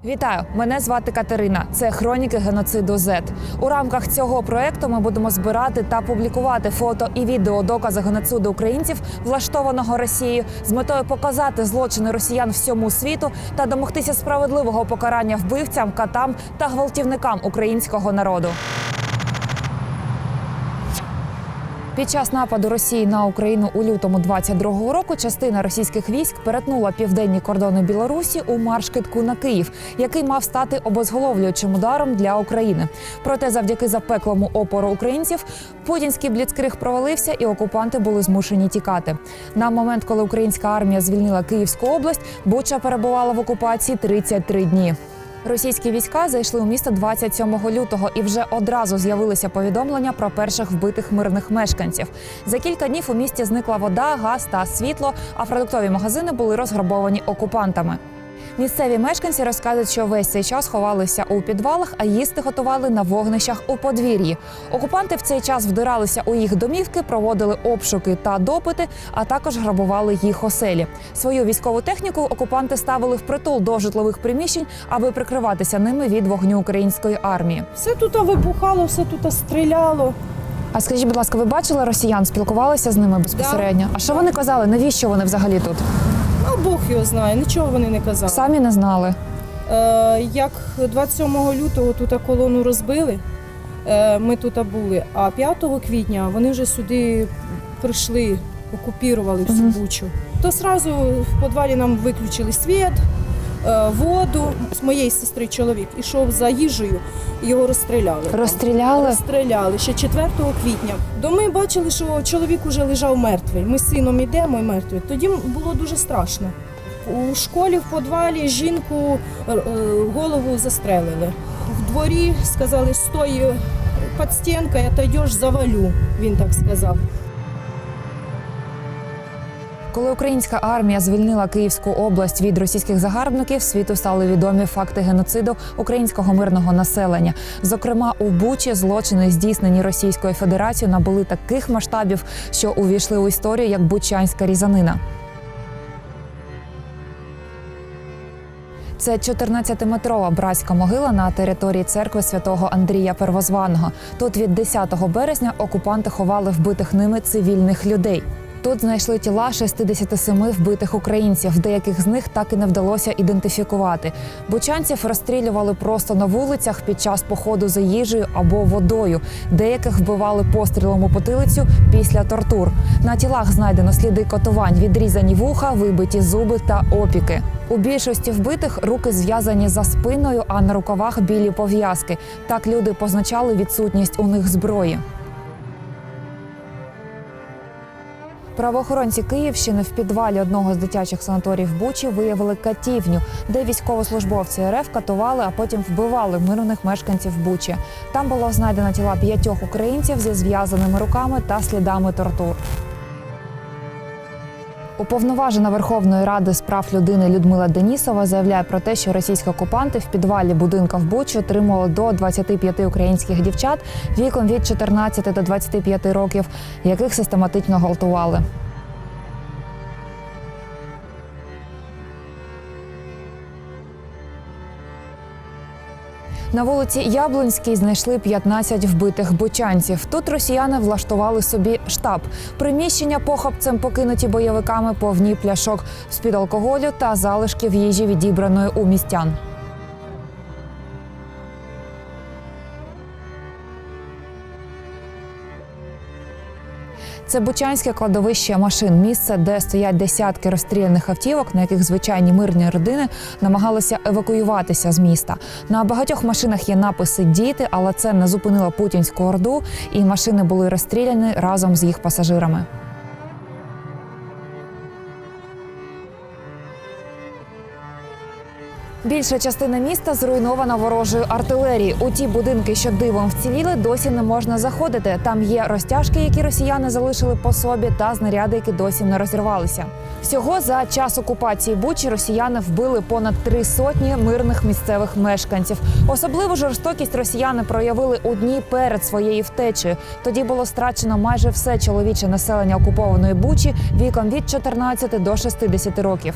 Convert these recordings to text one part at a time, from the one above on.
Вітаю! Мене звати Катерина. Це «Хроніки геноциду Z». У рамках цього проєкту ми будемо збирати та публікувати фото і відео докази геноциду українців, влаштованого Росією, з метою показати злочини росіян всьому світу та домогтися справедливого покарання вбивцям, катам та гвалтівникам українського народу. Під час нападу Росії на Україну у лютому 22-го року частина російських військ перетнула південні кордони Білорусі у марш-кидку на Київ, який мав стати обезголовлюючим ударом для України. Проте завдяки запеклому опору українців путінський бліцкриг провалився і окупанти були змушені тікати. На момент, коли українська армія звільнила Київську область, Буча перебувала в окупації 33 дні. Російські війська зайшли у місто 27 лютого і вже одразу з'явилися повідомлення про перших вбитих мирних мешканців. За кілька днів у місті зникла вода, газ та світло, а продуктові магазини були розграбовані окупантами. Місцеві мешканці розказують, що весь цей час ховалися у підвалах, а їсти готували на вогнищах у подвір'ї. Окупанти в цей час вдиралися у їх домівки, проводили обшуки та допити, а також грабували їх оселі. Свою військову техніку окупанти ставили впритул до житлових приміщень, аби прикриватися ними від вогню української армії. Все тут вибухало, все тут стріляло. А скажіть, будь ласка, ви бачили росіян, спілкувалися з ними безпосередньо? Да. А що вони казали? Навіщо вони взагалі тут? А Бог його знає, нічого вони не казали. Самі не знали. Як 27 лютого тут колону розбили, ми тут були, а 5 квітня вони вже сюди прийшли, окупували всю Бучу. То одразу в підвалі нам виключили світ, воду. З моєї сестри чоловік ішов за їжею, його розстріляли. Розстріляли? Розстріляли ще 4 квітня. До ми бачили, що чоловік уже лежав мертвий. Ми з сином йдемо і мертвий. Тоді було дуже страшно. У школі, в підвалі жінку голову застрелили. В дворі сказали, стой під стінкою, отойдеш, завалю, він так сказав. Коли українська армія звільнила Київську область від російських загарбників, світу стали відомі факти геноциду українського мирного населення. Зокрема, у Бучі злочини, здійснені Російською Федерацією, набули таких масштабів, що увійшли у історію як Бучанська різанина. Це 14-метрова братська могила на території церкви святого Андрія Первозваного. Тут від 10 березня окупанти ховали вбитих ними цивільних людей. Тут знайшли тіла 67 вбитих українців, деяких з них так і не вдалося ідентифікувати. Бучанців розстрілювали просто на вулицях під час походу за їжею або водою. Деяких вбивали пострілом у потилицю після тортур. На тілах знайдено сліди катувань, відрізані вуха, вибиті зуби та опіки. У більшості вбитих руки зв'язані за спиною, а на рукавах білі пов'язки. Так люди позначали відсутність у них зброї. Правоохоронці Київщини в підвалі одного з дитячих санаторіїв Бучі виявили катівню, де військовослужбовці РФ катували, а потім вбивали мирних мешканців Бучі. Там було знайдено тіла 5 українців зі зв'язаними руками та слідами тортур. Уповноважена Верховної Ради з прав людини Людмила Денісова заявляє про те, що російські окупанти в підвалі будинка в Бучі отримали до 25 українських дівчат віком від 14 до 25 років, яких систематично гвалтували. На вулиці Яблунській знайшли 15 вбитих бучанців. Тут росіяни влаштували собі штаб. Приміщення похапцем покинуті бойовиками, повні пляшок з-під алкоголю та залишків їжі, відібраної у містян. Це бучанське кладовище машин, місце, де стоять десятки розстріляних автівок, на яких звичайні мирні родини намагалися евакуюватися з міста. На багатьох машинах є написи «Діти», але це не зупинило путінську орду, і машини були розстріляні разом з їх пасажирами. Більша частина міста зруйнована ворожою артилерією. У ті будинки, що дивом вціліли, досі не можна заходити. Там є розтяжки, які росіяни залишили по собі, та знаряди, які досі не розірвалися. Всього за час окупації Бучі росіяни вбили понад 300 мирних місцевих мешканців. Особливу жорстокість росіяни проявили у дні перед своєю втечею. Тоді було страчено майже все чоловіче населення окупованої Бучі віком від 14 до 60 років.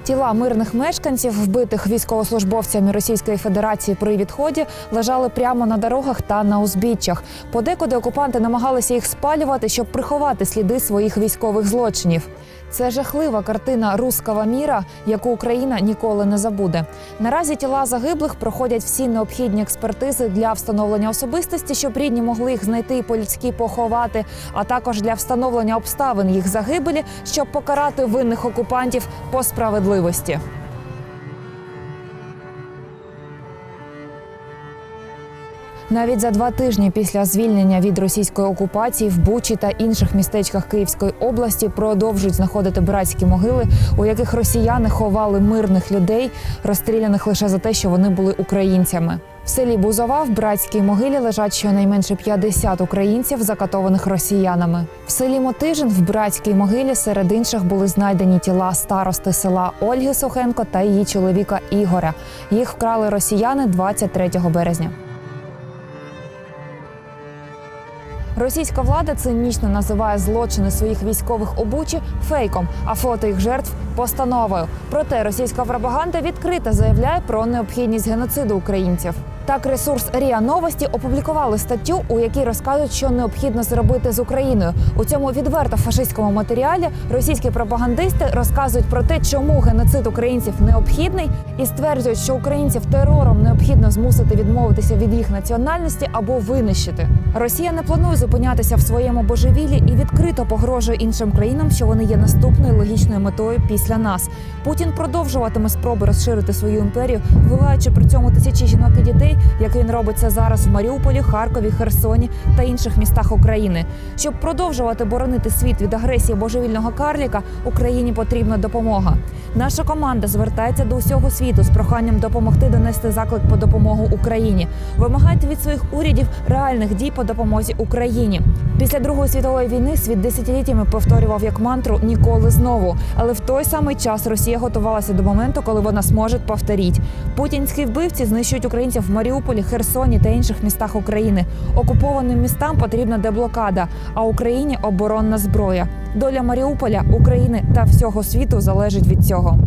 Тіла мирних мешканців, вбитих військовослужбовцями Російської Федерації при відході, лежали прямо на дорогах та на узбіччях. Подекуди окупанти намагалися їх спалювати, щоб приховати сліди своїх військових злочинів. Це жахлива картина «Русского міра», яку Україна ніколи не забуде. Наразі тіла загиблих проходять всі необхідні експертизи для встановлення особистості, щоб рідні могли їх знайти і по-людськи поховати, а також для встановлення обставин їх загибелі, щоб покарати винних окупантів по справедливості. Навіть за 2 тижні після звільнення від російської окупації в Бучі та інших містечках Київської області продовжують знаходити братські могили, у яких росіяни ховали мирних людей, розстріляних лише за те, що вони були українцями. В селі Бузова в братській могилі лежать щонайменше 50 українців, закатованих росіянами. В селі Мотижин в братській могилі серед інших були знайдені тіла старости села Ольги Сухенко та її чоловіка Ігоря. Їх вкрали росіяни 23 березня. Російська влада цинічно називає злочини своїх військових у Бучі фейком, а фото їх жертв – постановою. Проте російська пропаганда відкрито заявляє про необхідність геноциду українців. Так, ресурс РІА Новості опублікували статтю, у якій розказують, що необхідно зробити з Україною. У цьому відверто фашистському матеріалі російські пропагандисти розказують про те, чому геноцид українців необхідний, і стверджують, що українців терором необхідно змусити відмовитися від їх національності або винищити. Росія не планує зупинятися в своєму божевіллі і відкрито погрожує іншим країнам, що вони є наступною логічною метою після нас. Путін продовжуватиме спроби розширити свою імперію, вбиваючи при цьому тисячі жінок і дітей, як він робить це зараз в Маріуполі, Харкові, Херсоні та інших містах України. Щоб продовжувати боронити світ від агресії божевільного карліка, Україні потрібна допомога. Наша команда звертається до усього світу з проханням допомогти донести заклик по допомогу Україні. Вимагайте від своїх урядів реальних дій по допомозі Україні. Після Другої світової війни світ десятиліттями повторював як мантру «ніколи знову». Але в той самий час Росія готувалася до моменту, коли вона зможе повторити. Путінські вбивці знищують українців в Маріуполі, Херсоні та інших містах України. Окупованим містам потрібна деблокада, а Україні – оборонна зброя. Доля Маріуполя, України та всього світу залежить від цього.